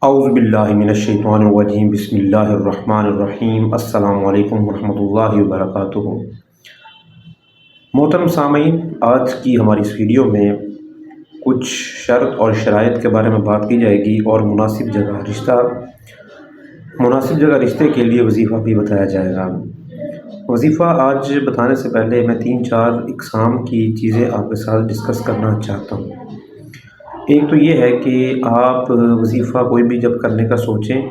اعوذ باللہ من الشیطان الرجیم بسم اللہ الرحمن الرحیم السلام علیکم ورحمۃ اللہ وبرکاتہ۔ محترم سامعین، آج کی ہماری اس ویڈیو میں کچھ شرط اور شرائط کے بارے میں بات کی جائے گی اور مناسب جگہ رشتے کے لیے وظیفہ بھی بتایا جائے گا۔ وظیفہ آج بتانے سے پہلے میں 3-4 اقسام کی چیزیں آپ کے ساتھ ڈسکس کرنا چاہتا ہوں۔ ایک تو یہ ہے کہ آپ وظیفہ کوئی بھی جب کرنے کا سوچیں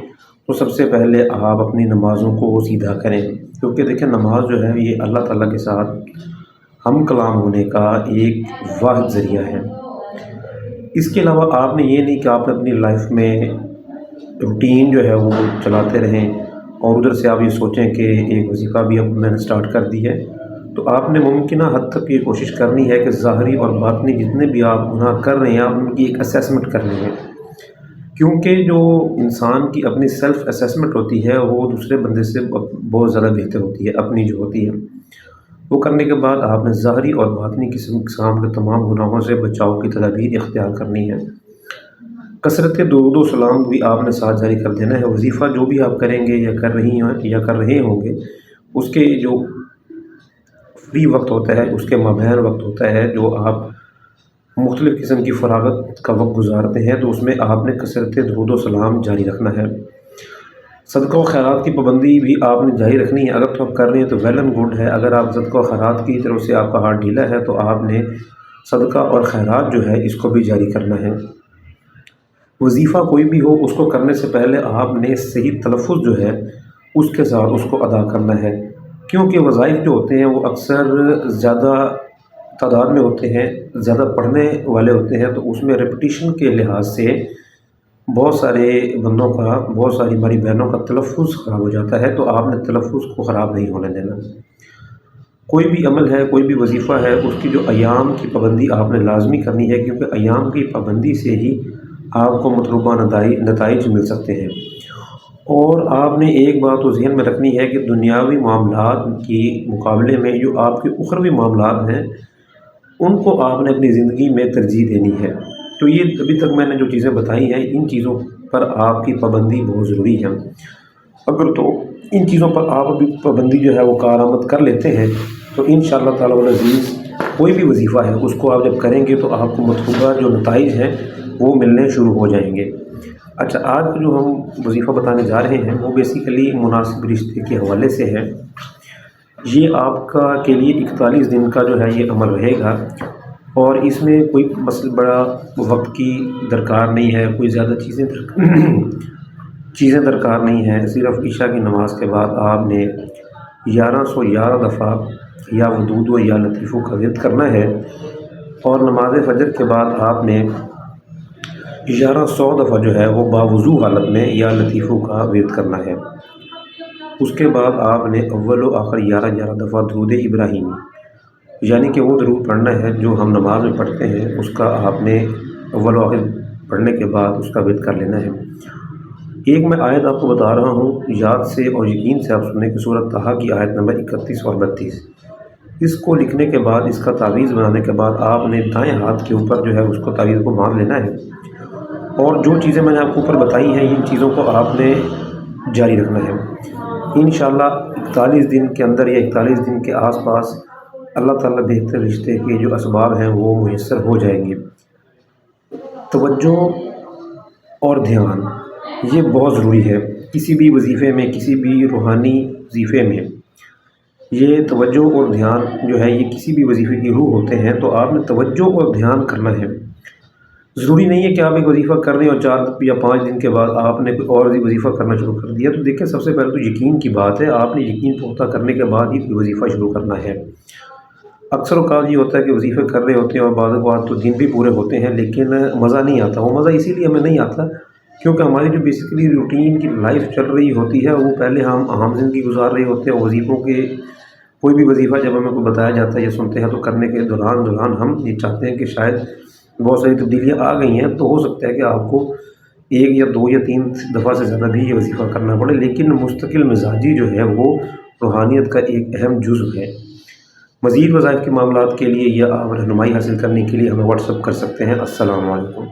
تو سب سے پہلے آپ اپنی نمازوں کو سیدھا کریں، کیونکہ دیکھیں نماز جو ہے یہ اللہ تعالیٰ کے ساتھ ہم کلام ہونے کا ایک واحد ذریعہ ہے۔ اس کے علاوہ آپ نے یہ نہیں کہ آپ اپنی لائف میں روٹین جو ہے وہ چلاتے رہیں اور ادھر سے آپ یہ سوچیں کہ ایک وظیفہ بھی اب میں نے سٹارٹ کر دی ہے، تو آپ نے ممکنہ حد تک یہ کوشش کرنی ہے کہ ظاہری اور باطنی جتنے بھی آپ گناہ کر رہے ہیں آپ ان کی ایک اسیسمنٹ کرنی ہے، کیونکہ جو انسان کی اپنی سیلف اسیسمنٹ ہوتی ہے وہ دوسرے بندے سے بہت زیادہ بہتر ہوتی ہے۔ اپنی جو ہوتی ہے وہ کرنے کے بعد آپ نے ظاہری اور باطنی قسم کے تمام گناہوں سے بچاؤ کی تدابیر اختیار کرنی ہے۔ کثرت درود و سلام بھی آپ نے ساتھ جاری کر دینا ہے۔ وظیفہ جو بھی آپ کریں گے یا کر رہے ہوں گے، اس کے جو فری وقت ہوتا ہے، اس کے مابین وقت ہوتا ہے جو آپ مختلف قسم کی فراغت کا وقت گزارتے ہیں، تو اس میں آپ نے کثرت درود و سلام جاری رکھنا ہے۔ صدقہ و خیرات کی پابندی بھی آپ نے جاری رکھنی ہے۔ اگر تو آپ کر رہے ہیں تو ویل اینڈ گڈ ہے، اگر آپ صدقہ و خیرات کی طرف سے آپ کا ہاتھ ڈھیلا ہے تو آپ نے صدقہ اور خیرات جو ہے اس کو بھی جاری کرنا ہے۔ وظیفہ کوئی بھی ہو اس کو کرنے سے پہلے آپ نے صحیح تلفظ جو ہے اس کے ساتھ اس کو ادا کرنا ہے، کیونکہ وظائف جو ہوتے ہیں وہ اکثر زیادہ تعداد میں ہوتے ہیں، زیادہ پڑھنے والے ہوتے ہیں، تو اس میں ریپٹیشن کے لحاظ سے بہت سارے بندوں کا، بہت ساری ہماری بہنوں کا تلفظ خراب ہو جاتا ہے، تو آپ نے تلفظ کو خراب نہیں ہونے دینا۔ کوئی بھی عمل ہے، کوئی بھی وظیفہ ہے، اس کی جو ایام کی پابندی آپ نے لازمی کرنی ہے، کیونکہ ایام کی پابندی سے ہی آپ کو مطلوبہ نتائج مل سکتے ہیں۔ اور آپ نے ایک بات تو ذہن میں رکھنی ہے کہ دنیاوی معاملات کے مقابلے میں جو آپ کے اخروی معاملات ہیں ان کو آپ نے اپنی زندگی میں ترجیح دینی ہے۔ تو یہ ابھی تک میں نے جو چیزیں بتائی ہیں ان چیزوں پر آپ کی پابندی بہت ضروری ہے۔ اگر تو ان چیزوں پر آپ ابھی پابندی جو ہے وہ کارآمد کر لیتے ہیں تو انشاءاللہ تعالی العزیز کوئی بھی وظیفہ ہے اس کو آپ جب کریں گے تو آپ کو مطلوبہ جو نتائج ہیں وہ ملنے شروع ہو جائیں گے۔ اچھا، آج جو ہم وظیفہ بتانے جا رہے ہیں وہ بیسیکلی مناسب رشتے کے حوالے سے ہے۔ یہ آپ کا کے لیے 41 دن کا جو ہے یہ عمل رہے گا، اور اس میں کوئی بڑا وقت کی درکار نہیں ہے، کوئی زیادہ چیزیں درکار نہیں ہیں۔ صرف عشاء کی نماز کے بعد آپ نے 1111 دفعہ یا ودود و یا لطیفوں کا ورد کرنا ہے، اور نماز فجر کے بعد آپ نے 1100 دفعہ جو ہے وہ باوضو حالت میں یا لطیفوں کا ورد کرنا ہے۔ اس کے بعد آپ نے اول و آخر 11 دفعہ درود ابراہیمی، یعنی کہ وہ درود پڑھنا ہے جو ہم نماز میں پڑھتے ہیں، اس کا آپ نے اول و آخر پڑھنے کے بعد اس کا ورد کر لینا ہے۔ ایک میں آیت آپ کو بتا رہا ہوں، یاد سے اور یقین سے آپ سنیں کہ سورۃ طٰہٰ کی آیت نمبر 31 اور 32۔ اس کو لکھنے کے بعد، اس کا تعویذ بنانے کے بعد آپ نے دائیں ہاتھ کے اوپر جو ہے اس کو تعویذ کو باندھ لینا ہے، اور جو چیزیں میں نے آپ کو اوپر بتائی ہیں ان چیزوں کو آپ نے جاری رکھنا ہے۔ انشاءاللہ 41 دن کے اندر یا 41 دن کے آس پاس اللہ تعالیٰ بہتر رشتے کے جو اسباب ہیں وہ میسر ہو جائیں گے۔ توجہ اور دھیان یہ بہت ضروری ہے کسی بھی وظیفے میں، کسی بھی روحانی وظیفے میں۔ یہ توجہ اور دھیان جو ہے یہ کسی بھی وظیفے کی روح ہوتے ہیں، تو آپ نے توجہ اور دھیان کرنا ہے۔ ضروری نہیں ہے کہ آپ ایک وظیفہ کر رہے ہیں اور 4 یا 5 دن کے بعد آپ نے کوئی اور وظیفہ کرنا شروع کر دیا، تو دیکھیں سب سے پہلے تو یقین کی بات ہے، آپ نے یقین پختہ کرنے کے بعد ہی کوئی وظیفہ شروع کرنا ہے۔ اکثر اوقات یہ ہوتا ہے کہ وظیفے کر رہے ہوتے ہیں اور بعض اوقات تو دن بھی پورے ہوتے ہیں لیکن مزہ نہیں آتا۔ وہ مزہ اسی لیے ہمیں نہیں آتا کیونکہ ہماری جو بیسیکلی روٹین کی لائف چل رہی ہوتی ہے وہ پہلے ہم عام زندگی گزار رہے ہوتے ہیں، اور وظیفوں کے کوئی بھی وظیفہ جب ہمیں کوئی بتایا جاتا ہے یا سنتے ہیں تو کرنے کے دوران ہم یہ چاہتے ہیں کہ شاید بہت ساری تبدیلیاں آ گئی ہیں، تو ہو سکتا ہے کہ آپ کو 1 یا 2 یا 3 دفعہ سے زیادہ بھی یہ وظیفہ کرنا پڑے، لیکن مستقل مزاجی جو ہے وہ روحانیت کا ایک اہم جزو ہے۔ مزید وظائف کے معاملات کے لیے یا آپ رہنمائی حاصل کرنے کے لیے ہمیں واٹس ایپ کر سکتے ہیں۔ السلام علیکم۔